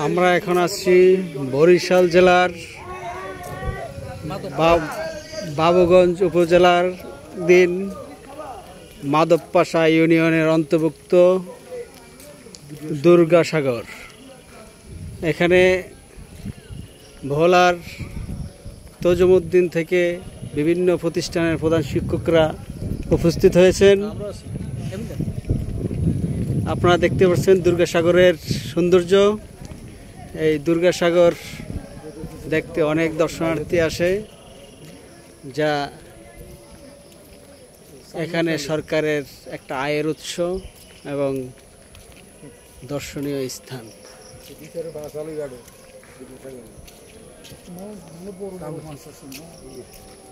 আমরা এখন আছি বরিশাল জেলার বাবুগঞ্জ উপজেলার দিন মাধবপাশা ইউনিয়নের অন্তর্ভুক্ত দুর্গাসাগর। এখানে ভোলার তজুমউদ্দিন থেকে বিভিন্ন প্রতিষ্ঠানের প্রধান শিক্ষকরা উপস্থিত হয়েছেন। আপনারা দেখতে পাচ্ছেন দুর্গাসাগরের সৌন্দর্য। এই দুর্গাসাগর দেখতে অনেক দর্শনার্থী আসে, যা এখানে সরকারের একটা আয়ের উৎস এবং দর্শনীয় স্থান।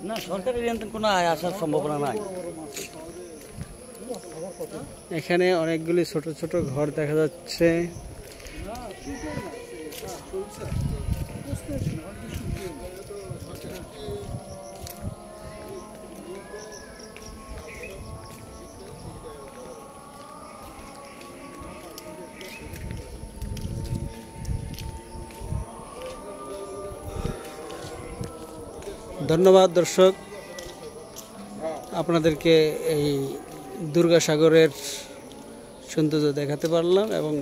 না, সরকারের কোনো আয় আসার সম্ভাবনা নাই। এখানে অনেকগুলি ছোট ছোট ঘর দেখা যাচ্ছে। ধন্যবাদ দর্শক, আপনাদেরকে এই দুর্গাসাগরের সৌন্দর্য দেখাতে পারলাম এবং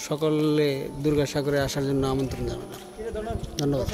সকলে দুর্গাসাগরে আসার জন্য আমন্ত্রণ জানালাম। ধন্যবাদ।